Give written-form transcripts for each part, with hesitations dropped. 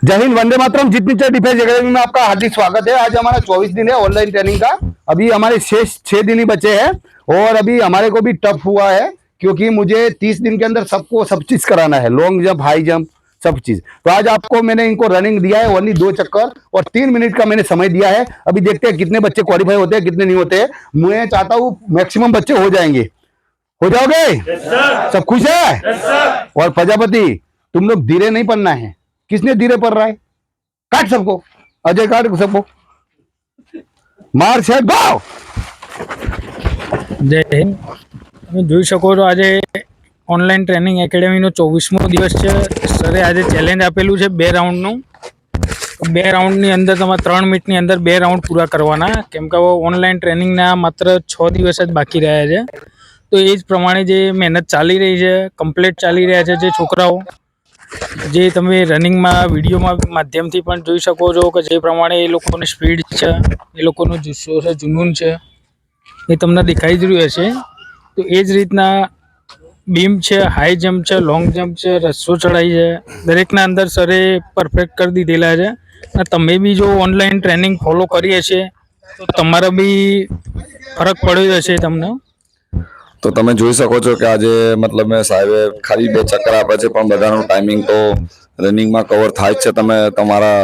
जय हिंद, वंदे मातरम। जितनी चर डिफेंस एकेडमी में आपका हार्दिक स्वागत है। आज हमारा 24 दिन है ऑनलाइन ट्रेनिंग का। अभी हमारे शेष 6 दिन ही बचे हैं और अभी हमारे को भी टफ हुआ है क्योंकि मुझे 30 दिन के अंदर सबको सब चीज कराना है, लॉन्ग जंप, हाई जंप, सब चीज। तो आज आपको मैंने इनको रनिंग दिया है, ओनली 2 चक्कर और 3 मिनट का मैंने समय दिया है। अभी देखते हैं कितने बच्चे क्वालिफाई होते हैं, कितने नहीं होते हैं। मैं चाहता हूँ मैक्सिमम बच्चे हो जाएंगे। हो जाओगे? yes, सब खुश है? yes, और प्रजापति, तुम लोग धीरे नहीं पढ़ना है। किसने धीरे पढ़ रहा है? काट सबको, अजय काट सबको। मार सेट गो। जय हिंद। તમે જોઈ શકો છો આજે ઓનલાઈન ટ્રેનિંગ એકેડેમીનો 24મો દિવસ છે। સરે આજે ચેલેન્જ આપેલું છે 2 રાઉન્ડનું। 2 રાઉન્ડની અંદર તમારે 3 મિનિટની અંદર 2 રાઉન્ડ પૂરા કરવાના, કેમ કે ઓનલાઈન ટ્રેનિંગના માત્ર 6 દિવસ જ બાકી રહ્યા છે। તો એ જ પ્રમાણે જે મહેનત ચાલી રહી છે, કમ્પ્લીટ ચાલી રહ્યા છે જે છોકરાઓ, જે તમે રનિંગમાં વિડીયોમાં માધ્યમથી પણ જોઈ શકો છો કે જે પ્રમાણે એ લોકોની સ્પીડ છે, એ લોકોનો જુસ્સો છે, જુનૂન છે, એ તમને દેખાઈ જ રહ્યું હશે। તો એ જ રીતના બીમ છે, હાઈ જમ્પ છે, લોંગ જમ્પ છે, રસ્સો ચડાઈ છે, દરેકના અંદર સરે પરફેક્ટ કરી દીધેલા છે। અને તમે બી જો ઓનલાઈન ટ્રેનિંગ ફોલો કરી હશે તો તમારા બી ફરક પડ્યો હશે તમને। તો તમે જોઈ શકો છો કે આજે મતલબ મેં સાહેબે ખાલી 2 ચક્કર આપે છે પણ બધાનું ટાઈમિંગ તો રનિંગમાં કવર થાય જ છે। તમે તમારા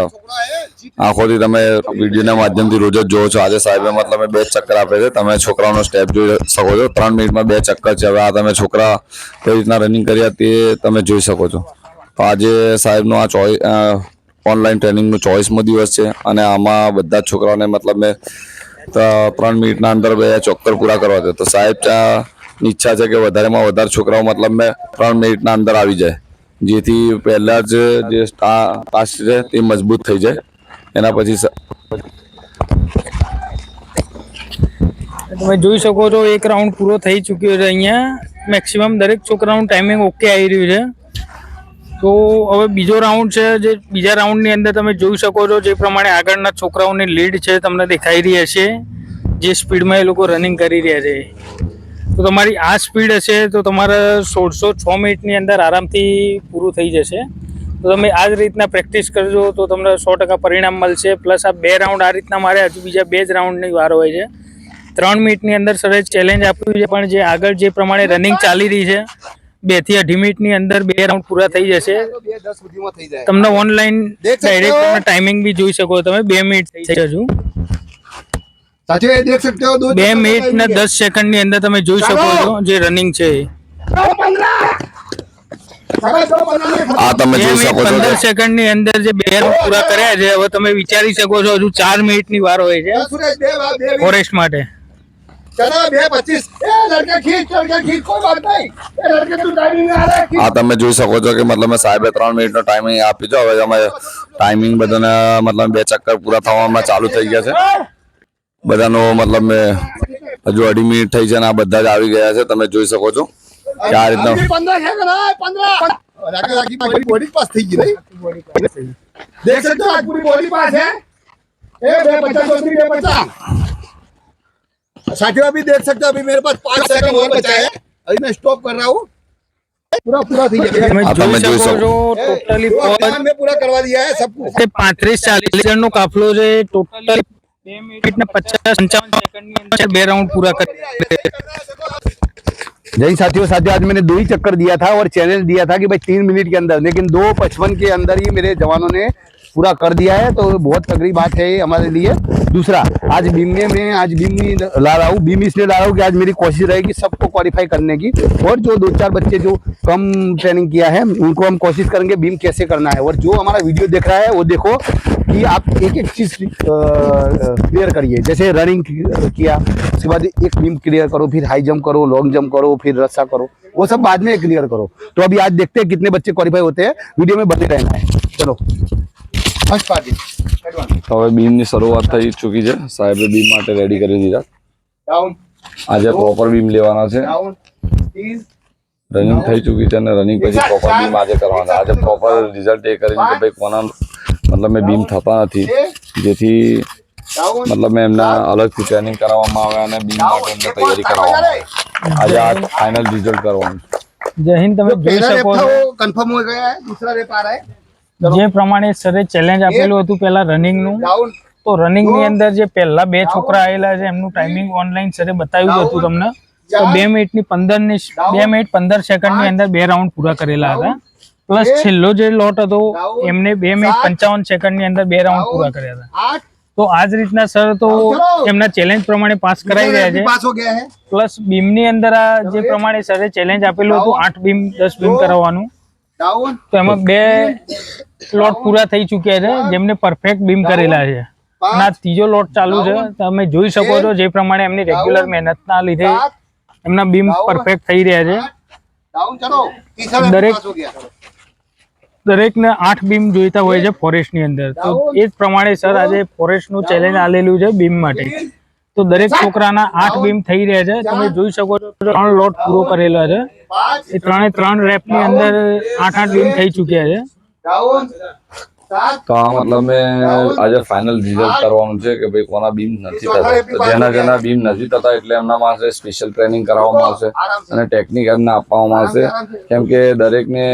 આંખોથી તમે વિડીયોના માધ્યમથી રોજ જ જોવો છો। આજે સાહેબે મતલબ 2 ચક્કર આપે છે। તમે છોકરાઓનો સ્ટેપ જોઈ શકો છો। 3 મિનિટમાં 2 ચક્કર છે। હવે આ તમે છોકરા કઈ રીતના રનિંગ કર્યા તે તમે જોઈ શકો છો। તો આજે સાહેબનો આ ઓનલાઈન ટ્રેનિંગનો 24મો દિવસ છે અને આમાં બધા જ છોકરાઓને મતલબ મેં 3 મિનિટના અંદર 2 ચક્કર પૂરા કરવા છે। તો સાહેબ ઈચ્છા છે કે વધારેમાં વધારે છોકરાઓ મતલબ મેં 3 મિનિટના અંદર આવી જાય, જેથી પહેલા જ જે ટાસ્ક છે તે મજબૂત થઈ જાય। એના પછી તમે જોઈ શકો છો 1 રાઉન્ડ પૂરો થઈ ચૂક્યો છે। અહીંયા મેક્સિમમ દરેક છોકરાનું ટાઈમિંગ ઓકે આવી રહ્યું છે। તો હવે બીજો રાઉન્ડ છે, જે બીજા રાઉન્ડની અંદર તમે જોઈ શકો છો જે પ્રમાણે આગળના છોકરાઓની લીડ છે તમને દેખાઈ રહી હશે, જે સ્પીડમાં એ લોકો રનિંગ કરી રહ્યા છે। તો તમારી આ સ્પીડ હશે તો તમારે 1606 મિનિટની અંદર આરામથી પૂરું થઈ જશે। તો તમે આ જ રીતના પ્રેક્ટિસ કરજો તો તમને 100% પરિણામ મળશે। પ્લસ આ 2 રાઉન્ડ આ રીતના મારે હજુ બીજા 2 જ રાઉન્ડની વાર હોય છે। 3 મિનિટની અંદર સરે ચેલેન્જ આપ્યું છે, પણ જે આગળ જે પ્રમાણે રનિંગ ચાલી રહી છે 2 થી 2.5 મિનિટની અંદર 2 રાઉન્ડ પૂરા થઈ જશે। તમને ઓનલાઈન ડાયરેક્ટ તમે ટાઈમિંગ બી જોઈ શકો, તમે 2 મિનિટ થઈ જજો। साथियों ये देख सकते हो 2 મિનિટ ને 10 સેકન્ડની અંદર તમે જોઈ શકો છો જે રનિંગ છે। આ તમે જોઈ શકો છો 15 સેકન્ડની અંદર જે 2 રાઉન્ડ પૂરા કર્યા છે। હવે તમે વિચારી શકો છો હજુ 4 મિનિટની વાર હોય છે ફોરેસ્ટ માટે। આ તમે જોઈ શકો છો કે મતલબ મેં સાહેબે 3 મિનિટનો ટાઈમિંગ આપ્યો છે। હવે અમે ટાઈમિંગ બધાને મતલબ 2 ચક્કર પૂરા થવામાં ચાલુ થઈ ગયા છે। બધાનો મતલબ મેં હજુ 2.5 મિનિટ થઈ છે અને આ બધા જ આવી ગયા છે। તમે જોઈ શકો છો કે આ રીતના बॉडी पास थी गई। देख सकते हो आज पूरी बॉडी पास है। ए 250 साथियों अभी देख सकते हो, अभी मेरे पास 5 सेकंड और बचा है। अभी मैं स्टॉप कर रहा हूँ। पूरा थी गया। તમે જોઈ શકો છો ટોટલી मैं पूरा करवा दिया है सबको। 35-40 જણનો કાફલો છે। ટોટલી 2 મિનિટ ને 55 સેકન્ડની અંદર 2 રાઉન્ડ પૂરા કરી। जय साथियों आज मैंने 2 ही चक्कर दिया था और चैलेंज दिया था कि भाई 3 मिनट के अंदर, लेकिन 2:55 के अंदर ही मेरे जवानों ने पूरा कर दिया है। तो बहुत तगड़ी बात है ये हमारे लिए। दूसरा, आज बीम में मैं आज बीम ला रहा हूँ। बीम इसलिए ला रहा हूँ कि आज मेरी कोशिश रहेगी सबको क्वालिफाई करने की। और जो 2-4 बच्चे जो कम ट्रेनिंग किया है उनको हम कोशिश करेंगे बीम कैसे करना है। और जो हमारा वीडियो देख रहा है वो देखो कि आप एक चीज क्लियर करिए। जैसे रनिंग किया, उसके बाद एक बीम क्लियर करो, फिर हाई जंप करो, लॉन्ग जंप करो, फिर रस्सा करो, वो सब बाद में क्लियर करो। तो अभी आज देखते हैं कितने बच्चे क्वालिफाई होते हैं। वीडियो में बने रहना है। चलो फर्स्ट पार्टी હવે બીમની શરૂઆત થઈ ચૂકી છે। સાહેબે બીમ માટે રેડી કરી દીધા। डाउन। આજે પ્રોપર બીમ લેવાના છે। डाउन 3 રનિંગ થઈ ચૂકી છે અને રનિંગ પછી પ્રોપર બીમ આજે કરવાના। આજે પ્રોપર રિઝલ્ટ એ કરીને કે ભાઈ કોના મતલબ મેં બીમ થતા નથી, જેથી મતલબ મેં એમના અલગથી ટ્રેનિંગ કરાવવામાં આવે અને બીમ માટે એમને તૈયારી કરાવવામાં આવે। આજે આ ફાઇનલ રિઝલ્ટ કરવાનું। જય હિન્દ। તમે જોઈ पहला रेप શકો था છો वो कंफर्म हो गया है, दूसरा रेप आ रहा है। જે પ્રમાણે સરે ચેલેન્જ આપેલું હતું પહેલા રનિંગનું, डाउन તો રનિંગની અંદર જે પહેલા બે છોકરા આવેલા છે એમનું ટાઈમિંગ ઓનલાઈન સરે બતાવ્યું હતું તમને, તો 2 મિનિટ 15 સેકન્ડની અંદર 2 રાઉન્ડ પૂરા કરેલા હતા. પ્લસ છેલ્લો જે લોટ હતો એમને 2 મિનિટ 55 સેકન્ડની અંદર 2 રાઉન્ડ પૂરા કર્યા હતા. 8 તો આ જ રીતના સર તો એમના ચેલેન્જ પ્રમાણે પાસ કરાવી રહ્યા છે. पास हो गया है પ્લસ બીમની અંદર આ જે પ્રમાણે સરે ચેલેન્જ આપેલું હતું 8 બીમ 10 બીમ કરાવવાનું, डाउन તો એમાં 2 લોટ પૂરા થઈ ચૂક્યા છે જેમને પરફેક્ટ બીમ કરેલા છે. અને આ ત્રીજો લોટ ચાલુ છે. તમે જોઈ શકો છો જે પ્રમાણે એમની રેગ્યુલર મહેનતના લીધે એમના બીમ પરફેક્ટ થઈ રહ્યા છે. डाउन चलो तीसरा दरेक- पास हो गया દરેકને 8 બીમ જોઈતા હોય છે ફોરેસ્ટની અંદર, તો એ જ પ્રમાણે સર આજે ફોરેસ્ટનું ચેલેન્જ આલેલું છે બીમ માટે. તો દરેક છોકરાના 8 બીમ થઈ રહ્યા છે. તમે જોઈ શકો છો 3 લોટ પૂરો કરેલા છે. 5 એ 3 રેપની અંદર 8 બીમ થઈ ચૂક્યા છે. डाउन 7 તો આ મતલબ મેં આજે ફાઇનલ રિઝલ્ટ કરવાનું છે કે ભાઈ કોના બીમ નથી થતા. તો જેના બીમ નથી થતા એટલે એમના માટે સ્પેશિયલ ટ્રેનિંગ કરાવવામાં આવશે અને ટેકનિક એમને આપવામાં આવશે, કેમ કે દરેકને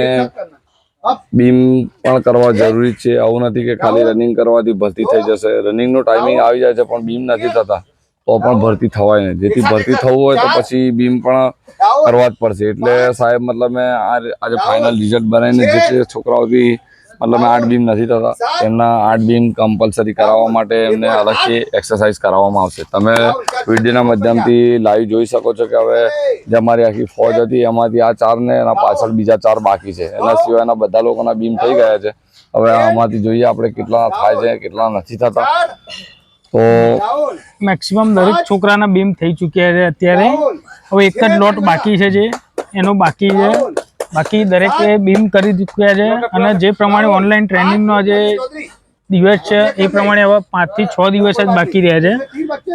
બીમ પણ કરવા જરૂરી છે. આવું નથી કે ખાલી રનિંગ કરવાથી ભરતી થઈ જશે. રનિંગનો ટાઈમિંગ આવી જાય છે પણ બીમ નથી થતા તો પણ ભરતી થવાય નહીં. જેથી ભરતી થવું હોય તો પછી બીમ પણ કરવા જ પડશે. એટલે સાહેબ મતલબ મેં આજે ફાઇનલ રિઝલ્ટ બનાવીને જે છોકરાઓથી મતલબ 8 બીમ નથી થતા એમના 8 બીમ કમ્પલસરી કરાવવા માટે એમને અલગથી એક્સરસાઇઝ કરાવવામાં આવશે. તમે વિડીયોના માધ્યમથી લાઈવ જોઈ શકો છો કે હવે જે અમારી આખી ફોજ હતી એમાંથી આ 4 ને એના પાછળ બીજા 4 બાકી છે. એના સિવાયના બધા લોકોના બીમ થઈ ગયા છે. હવે આમાંથી જોઈએ આપણે કેટલા થાય છે કેટલા નથી થતા. તો મેક્સિમમ દરેક છોકરાના બીમ થઈ ચૂક્યા છે અત્યારે. હવે એક જ લોટ બાકી છે જે એનો બાકી છે. બાકી દરેકે બીમ કરી ચૂક્યા છે. અને જે પ્રમાણે ઓનલાઈન ટ્રેનિંગનો જે દિવસ છે એ પ્રમાણે હવે 5 થી 6 દિવસ જ બાકી રહ્યા છે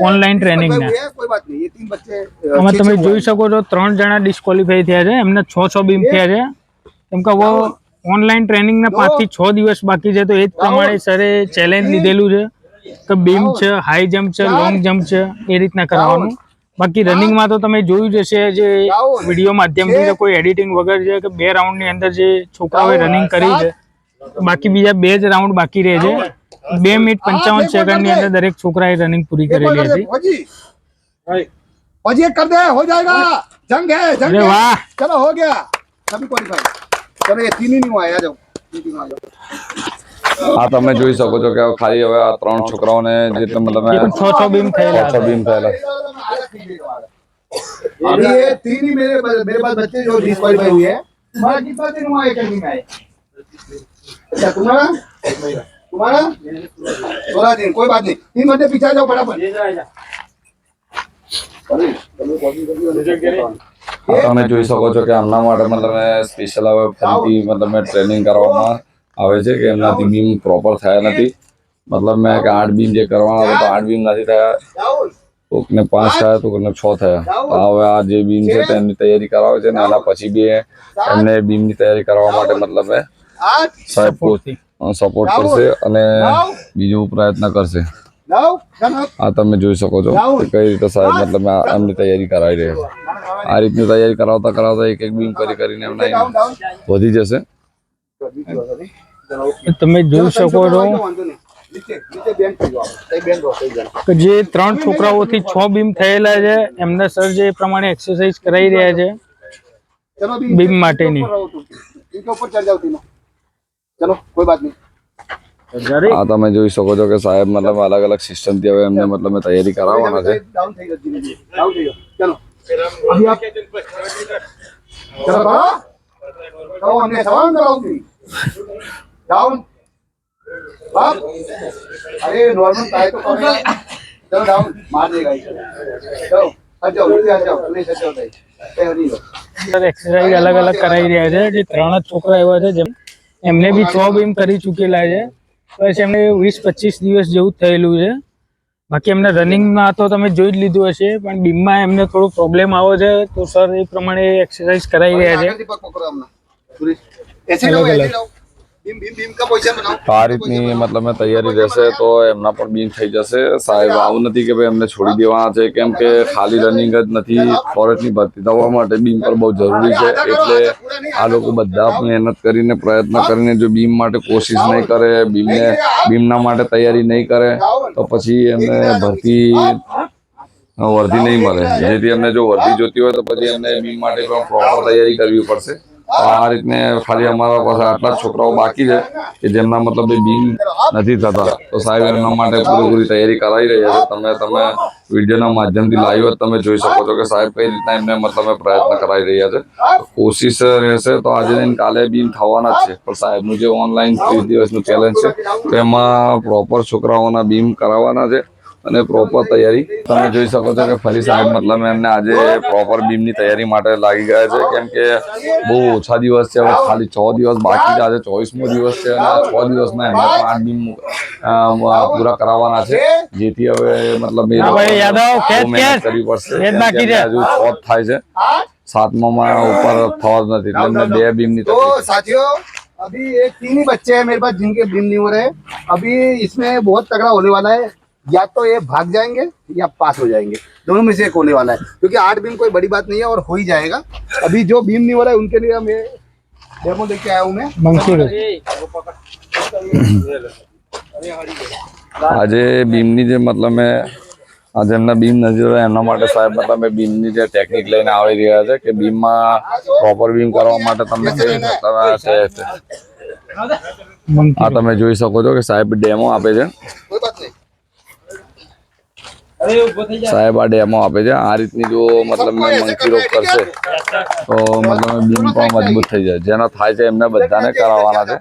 ઓનલાઈન ટ્રેનિંગના. कोई बात नहीं ये 3 बच्चे આમાં તમે જોઈ શકો છો 3 જણા ડિસ્કોલિફાઈ થયા છે. એમને 6 બીમ થયા છે. કેમ કે હવે ઓનલાઈન ટ્રેનિંગના 5 થી 6 દિવસ બાકી છે. તો એ જ પ્રમાણે સરે ચેલેન્જ લીધેલું છે કે બીમ છે, હાઈ જમ્પ છે, લોંગ જમ્પ છે, એ રીતના કરાવવાનું. બાકી રનિંગમાં તો તમે જોયું જ હશે જે વિડીયો માધ્યમથી કોઈ એડિટિંગ વગર છે કે 2 રાઉન્ડની અંદર જે છોકરાઓએ રનિંગ કરી છે. બાકી બીજા 2 જ રાઉન્ડ બાકી રહે છે. 2 મિનિટ 55 સેકન્ડની અંદર દરેક છોકરાએ રનિંગ પૂરી કરેલી હતી. फौजी फौजी कर दे हो जाएगा जंग है जंग અરે है વાહ, चलो हो गया सभी क्वालिफाई चलो ये 3 ही नहीं हुआ है आ जाओ 3 आ जाओ આ તમે જોઈ શકો છો કે ખાલી હવે આ 3 છોકરાઓને જે મતલબ એ પણ 6 બીમ થયેલા 6 બીમ થયેલા. अभी ये 3 ही मेरे पास बच्चे जो डिस्क्वालीफाई हुए हैं. तुम्हारा कितना दिन हुआ एकेडमी में आए? अच्छा तुम्हारा 16 दिन कोई बात नहीं 3 बच्चे पीछे आ जाओ फटाफट આ તમે જોઈ શકો છો કે આમના માટે મતલબ સ્પેશિયલ હવે ફરીથી મતલબ ટ્રેનિંગ કરવામાં આવે છે કે એમનાથી બીમ પ્રોપર થયા નથી. મતલબ મેં કે 8 બીમ જે કરવાના હતા તો 8 બીમ નથી થયા, કોકને 5 થયા તો કોકને 6 થયા. તો હવે આ જે બીમ છે તેની તૈયારી કરાવે છે ને એના પછી બી એમને બીમની તૈયારી કરવા માટે મતલબ સાહેબ સપોર્ટ કરશે અને બીજું પ્રયત્ન કરશે. આ તમે જોઈ શકો છો કે કઈ રીતે સાહેબ મતલબ એમની તૈયારી કરાવી રહ્યા છે. આ રીતની તૈયારી કરાવતા કરાવતા એક બીમ કરીને એમના વધી જશે. તમે જોઈ શકો છો કે જે 3 છોકરાઓથી 6 બીમ થયેલા છે એમને સર જે પ્રમાણે એક્સરસાઇઝ કરાવી રહ્યા છે बीम माटेनी इनके ऊपर चढ़ जाओ तीनों चलो कोई बात नहीं આ તમે જોઈ શકો છો કે સાહેબ મતલબ અલગ અલગ સિસ્ટમ થી હવે એમને મતલબ તૈયારી કરાવવાના છે. डाउन થઈ ગયો ધીમે ધીમે डाउन થઈ ગયો ચલો अभी आप चलो तो हमने सवाल कराऊंगी डाउन बाप अरे नॉर्मल टाइप तो करो चलो डाउन मार देगा ये चलो आ जाओ नीचे आ जाओ नहीं सच होता है तैयारी लो સર એક્સરસાઇઝ અલગ અલગ કરાવી રહ્યા છે. જે 3 જ છોકરા એવા છે જેમ એમને બી 6 બીમ કરી ચૂકેલા છે. બસ એમને 20-25 દિવસ જેવું થયેલું છે. બાકી એમને રનિંગમાં તો તમે જોઈ જ લીધું હશે પણ બીમમાં એમને થોડો પ્રોબ્લેમ આવે છે તો સર એ પ્રમાણે એક્સરસાઇઝ કરાવી રહ્યા છે. पकड़ो अपना सुरेश ऐसे जाओ ऐसे जाओ बीम बीम बीम का पोजीशन बनाओ। તો આ રીતની મતલબ તૈયારી રહેશે તો એમના પણ બીમ થઈ જશે સાહેબ. આવું નથી કે ભાઈ એમને છોડી દેવાના છે, કેમ કે ખાલી રનિંગ જ નથી, ફોરેસ્ટની ભરતી થવા માટે બીમ પર બહુ જરૂરી છે. એટલે આ લોકો બધા મહેનત કરીને પ્રયત્ન કરીને જો બીમ માટે કોશિશ નહીં કરે, બીમના માટે તૈયારી નહીં કરે તો પછી એમને વર્ધી નહીં મળે. જેથી એમને જો વર્ધી જોતી હોય તો પછી એમને બીમ માટે પણ પ્રોપર તૈયારી કરવી પડશે. તો આ રીતને ખાલી અમારા પાસે આટલા જ છોકરાઓ બાકી છે કે જેમના મતલબ બીમ નથી થતા, તો સાહેબ એમના માટે પૂરેપૂરી તૈયારી કરાવી રહ્યા છે. તમે વિડીયોના માધ્યમથી લાઈવ જ તમે જોઈ શકો છો કે સાહેબ કઈ રીતના એમને મતલબ પ્રયત્ન કરાવી રહ્યા છે. કોશિશ રહેશે તો આજે ને કાલે બીમ થવાના જ છે, પણ સાહેબનું જે ઓનલાઈન 30 દિવસનું ચેલેન્જ છે તો એમાં પ્રોપર છોકરાઓના બીમ કરાવવાના છે અને પ્રોપર તૈયારી તમે જોઈ શકો છો કે ફરી સાહેબ મતલબ એમને આજે પ્રોપર બીમની તૈયારી માટે લાગી ગયા છે, કેમ કે બહુ ઓછા દિવસ છે. હવે ખાલી 6 દિવસ બાકી છે. આજે 24મો દિવસ છે અને આ 6 દિવસમાં એમને 5 બીમ પૂરા કરાવવાના છે. જેથી હવે મતલબ એ મહેનત કરવી પડશે. હજુ 6 થાય છે, 7મામાં ઉપર થવા નથી એટલે એમને 2 બીમની तो साथियों अभी ये 3 ही बच्चे हैं मेरे पास जिनके बीम नहीं हो रहे हैं. अभी इसमें बहुत तगड़ा होने वाला है. या तो ये भाग जाएंगे या पास हो जाएंगे, दोनों में से एक होने वाला है. क्योंकि 8 बीम कोई बड़ी बात नहीं है और हो ही जाएगा. अभी जो बीम नहीं हो रहा है उनके लिए मैं डेमो लेके आया हूँ मैं. આજે બીમની જે મતલબ મેં આજે એમના બીમ નથી થતા એમના માટે સાહેબ મતલબ મેં બીમની જે ટેકનિક લઈને આવી રહ્યા છે કે બીમમાં પ્રોપર બીમ કરવા માટે તમને કેવી આ તમે જોઈ શકો છો કે સાહેબ ડેમો આપે છે. कोई बात नहीं. સાહેબ આ ડેમો આપે છે. આ રીતની જો મતલબ મેં મંકી રોક કરશે તો મતલબ બીમ પણ મજબૂત થઈ જાય. જેના થાય છે એમને બધાને કરાવવાના છે,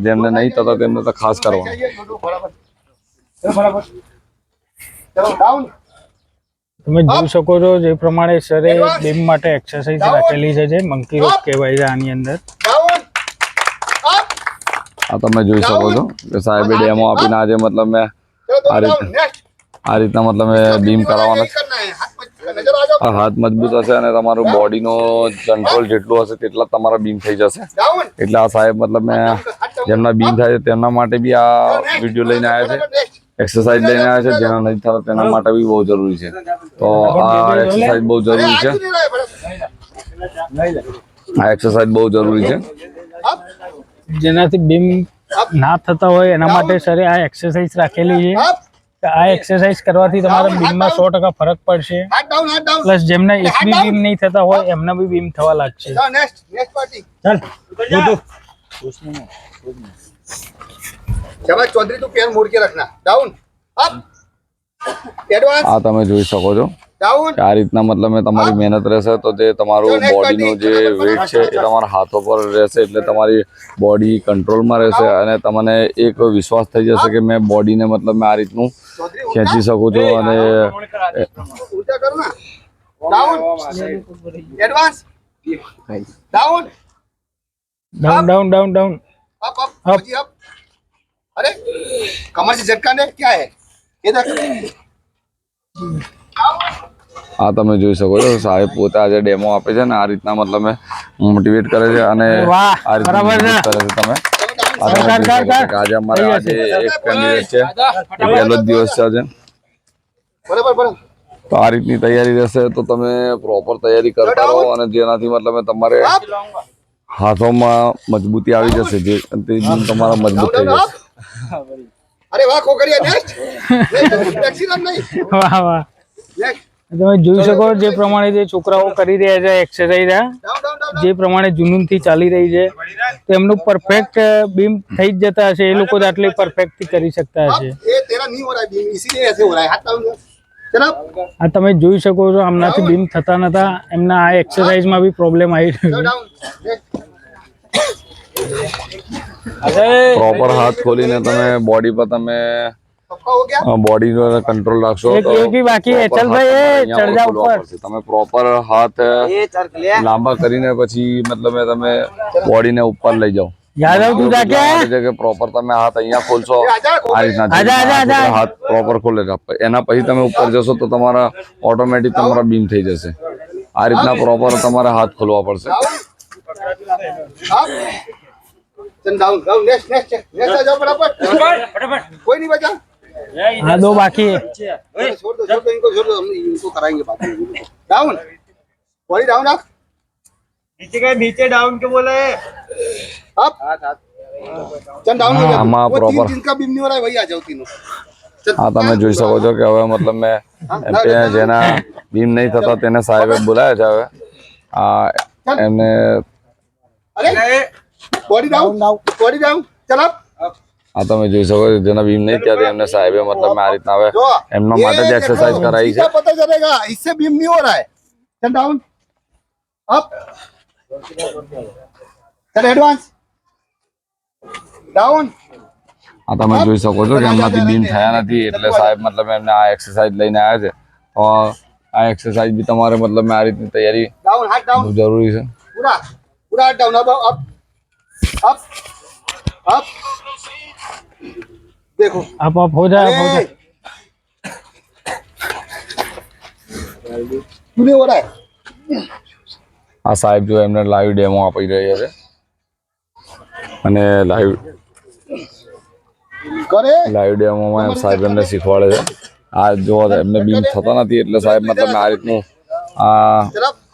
જેમને નહીં થતા તેમને તો ખાસ કરવાના. चलो डाउन. તમે જોઈ શકો છો જે પ્રમાણે સરે બીમ માટે એક્સરસાઇઝ રાખેલી છે, જે મંકી રોક કહેવાય છે આની અંદર. डाउन. अप. આ તમે જોઈ શકો છો કે સાહેબે ડેમો આપીને આજે મતલબ મેં चलो आ रही डाउन. नेक्स्ट. આ રીતના મતલબ મેં બીમ કરાવવાના છે. करना है. हाथ मत नजर आ जाओ. આ હાથ મજબૂત હશે અને તમારું બોડીનો કંટ્રોલ જેટલું હશે તેટલા તમારા બીમ થઈ જશે. डाउन. એટલે આ સાહેબ મતલબ મેં જેમના બીમ થાય છે તેમના માટે બી આ વિડીયો લઈને આવ્યા છે, नेक्स्ट. એક્સરસાઇઝ લઈને આવ્યા છે. જેના નહીં થતા તેના માટે બી બહુ જરૂરી છે. તો આ એક્સરસાઇઝ બહુ જરૂરી છે. આ એક્સરસાઇઝ બહુ જરૂરી છે. अप. જેનાથી બીમ ના થતા હોય એના માટે સરે આ એક્સરસાઇઝ રાખેલી છે. अप. કે આ એક્સરસાઇઝ કરવાથી તમારા બીમમાં 100% ફરક પડશે. हाथ डाउन. हाथ डाउन. પ્લસ જેમને એક બી બીમ નહીં થતા હોય એમના બી બીમ થવા લાગશે. जाओ नेक्स्ट. Next party. ચાલ शाबाश चौधरी तू पैर मोड़ के रखना. डाउन. अप. एडवांस. આ તમે જોઈ શકો છો डाउन. કે આ રીતના મતલબ મેં તમારી મહેનત રહેશે તો જે તમારું બોડીનું જે વેઇટ છે એ તમારા હાથો પર રહેશે, એટલે તમારી બોડી કંટ્રોલમાં રહેશે અને તમને એક વિશ્વાસ થઈ જશે કે મેં બોડીને મતલબ મેં આ રીતનું ખેંચી શકું છું. અને उल्टा करना. Down. Advance. Down. Down down down down. Up. Up. जी अप. अरे कमर से झटका दे. क्या है इधर. આ તમે જોઈ શકો છો સાહેબ પોતે આજે ડેમો આપે છે ને આ રીતના મતલબ મેં મોટિવેટ કરે છે અને વાહ, આ રીતના બરાબર છે. motivate કરે છે. તમે આ તમે જોઈ શકો છો કે આજે અમારે આજે એક કેન્ડિડેટ છે, એ પહેલો જ દિવસ છે આજે. बराबर बराबर. તો આ રીતની તૈયારી રહેશે તો તમે પ્રોપર તૈયારી કરતા રહો અને જેનાથી મતલબ તમારે હાથોમાં મજબૂતી આવી જશે, જે તમારા મજબૂત થઈ જશે. अरे वाह खोकरिया. नेक्स्ट. मैक्सिमम नहीं. વાહ વાહ. नेक्स्ट. તમે જોઈ શકો જે પ્રમાણે જે છોકરાઓ કરી રહ્યા છે એક્સરસાઇઝ, डाउन डाउन डाउन. જે પ્રમાણે જુનૂનથી ચાલી રહી છે તો એમનું પરફેક્ટ બીમ થઈ જ જતા હશે. એ લોકો જ આટલી પરફેક્ટથી કરી શકતા હશે. ये तेरा नहीं हो रहा है बीम, इसीलिए ऐसे हो रहा है. हाथ डाउन. चलो. આ તમે જોઈ શકો છો આમનાથી બીમ થતા નતા, એમના આ એક્સરસાઇઝમાં બી પ્રોબ્લેમ આવી રહ્યો છે. डाउन. પ્રોપર હાથ ખોલીને તમે બોડી પર તમે सबका हो गया. બોડીનો કંટ્રોલ રાખશો એક તો એક ही बाकी है. proper चल भाई, હાથ ए, અહીંયા चढ़ जा ખોલવા ऊपर. પડશે. તમે પ્રોપર હાથ લાંબા કરીને પછી મતલબ તમે બોડીને ઉપર લઈ જાઓ. यादव तू जाके માટે છે કે પ્રોપર તમે હાથ અહીંયા ખોલશો આ રીતના આજા, આજા, આજા. હાથ પ્રોપર ખોલે એના પછી તમે ઉપર જશો તો તમારા ઓટોમેટિક તમારા બીમ થઈ જશે. આ રીતના પ્રોપર તમારે હાથ ખોલવા પડશે. अप. चल down down next next next आ जाओ फटाफट कोई नहीं बचा हाँ 2 बाकी है। छोड़ दो छोड़ दो हम इनको कराएंगे बात डाउन बॉडी डाउन रख नीचे का नीचे डाउन के बोला है अप चल डाउन हो આમાં वो proper. तीन जिनका बीम नहीं हो रहा है वही आ जाओ तीनों चल, હા તમે જોઈ શકો છો કે હવે મતલબ મેં એમ કે જેના બીમ નહીં થતા તેને સાહેબે બોલાયા છે હવે આ એમને अरे बॉडी डाउन बॉडी डाउन चल अप આ તમે જોઈ શકો છો જેના બીમ નહીં થયા એમને સાહેબે મતલબ મેં આ રીતના હવે એમના માટે જ એક્સરસાઇઝ કરાવી છે पता चलेगा इससे बीम नहीं हो रहा है चल डाउन अप चल एडवांस डाउन આ તમે જોઈ શકો છો કે એમનાથી બીમ થયા નથી એટલે સાહેબ મતલબ એમને આ એક્સરસાઇઝ લઈને આવ્યા છે તો આ એક્સરસાઇઝ બી તમારે મતલબ આ રીતની તૈયારી डाउन हाथ डाउन બહુ જરૂરી છે पूरा पूरा हाथ डाउन अब अप अप अप देखो आप हो जाए आप हो जाए। तूने हो रहा है આ સાહેબ જો એમને લાઈવ ડેમો આપી રહ્યા છે અને લાઈવ करे ડેમોમાં સાહેબ એમને શીખવાડે છે આ જો એમને બીમ થતા નથી એટલે સાહેબ મતલબ આ રીતનું આ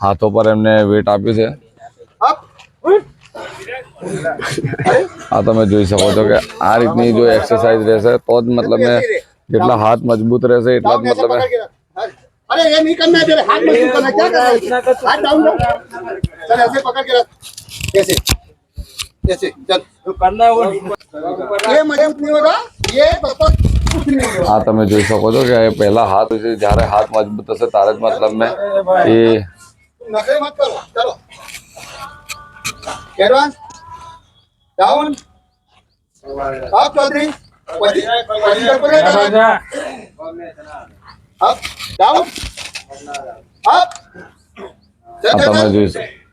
હાથો પર એમને વેટ આપ્યું છે अप આ તમે જોઈ શકો છો કે આ રીતની જો એક્સરસાઇઝ રહેશે તો જ મતલબ જેટલા હાથ મજબૂત રહેશે એટલા જ डाउन ऐसे મતલબ पकड़ के रख अरे ये नहीं करना है तेरे हाथ मजबूत करना है, क्या कर रहा है हाथ डाउन रख चल ऐसे पकड़ के रख ऐसे ऐसे चल तो करना है वो ये मजबूत नहीं होगा ये तब तक कुछ नहीं होगा આ તમે જોઈ શકો છો કે પહેલા હાથ છે જ્યારે હાથ મજબૂત હશે ત્યારે જ મતલબ એ नखरे मत करो चलो advance down up Chaudhary up down up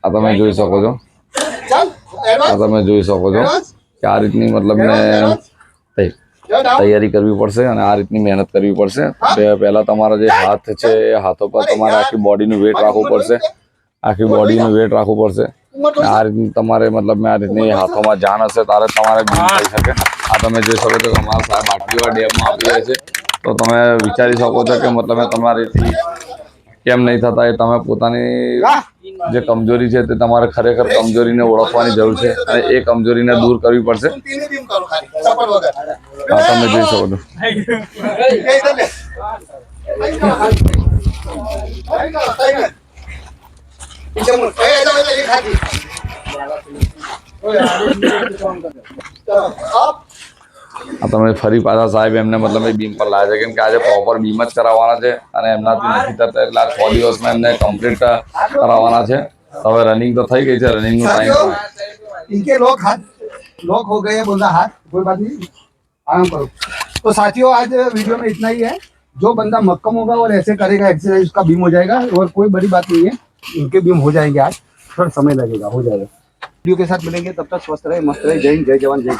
આ તમે જોઈ શકો છો चल આ एडवांस તમે જોઈ શકો છો एडवांस કે આ રીતની મતલબ તૈયારી કરવી પડશે અને આ રીતની મહેનત કરવી પડશે પહેલા તમારા જે હાથ છે એ હાથો પર તમારે આખી બોડીનું વેટ રાખવું પડશે આખી બોડીનું વેટ રાખવું પડશે આ રીતની તમારે મતલબ આ રીતની હાથોમાં જાન હશે ત્યારે તમારે બીમ થઈ શકે આ તમે જોઈ શકો છો કે અમારા સાહેબ આટલી વાર ડેમમાં આપી રહ્યા છે તો તમે વિચારી શકો છો કે મતલબ તમારીથી કેમ નહીં થતા એ તમે પોતાની જે કમજોરી છે તે તમારે ખરેખર કમજોરીને ઓળખવાની જરૂર છે અને એ કમજોરીને દૂર કરવી પડશે तीनों बीम करो खाली सपोर्ट वगैरह આ તમે જોઈ શકો છો ये इधर ले पीछे मुड़ ए इधर ये खाती चलो अब આ તમે ફરી પાછા સાહેબ એમને મતલબ એ બીમ પર લાવ્યા છે કેમ કે આજે પ્રોપર બીમ જ કરાવવાના છે અને એમનાથી નથી થતા એટલે આ 6 દિવસમાં એમને કમ્પ્લીટ કરાવવાના છે હવે રનિંગ તો થઈ ગઈ છે રનિંગનો ટાઈમ इनके हाथ लॉक हो गए बोला हाथ कोई बात नहीं आराम करो तो साथियों आज वीडियो में इतना ही है जो बंदा मक्कम होगा और ऐसे करेगा एक्सरसाइज उसका बीम हो जाएगा और कोई बड़ी बात नहीं है इनके बीम हो जाएंगे आज थोड़ा समय लगेगा हो जाएगा वीडियो के साथ मिलेंगे तब तक स्वस्थ रहे मस्त रहे जय हिंद जय जवान जय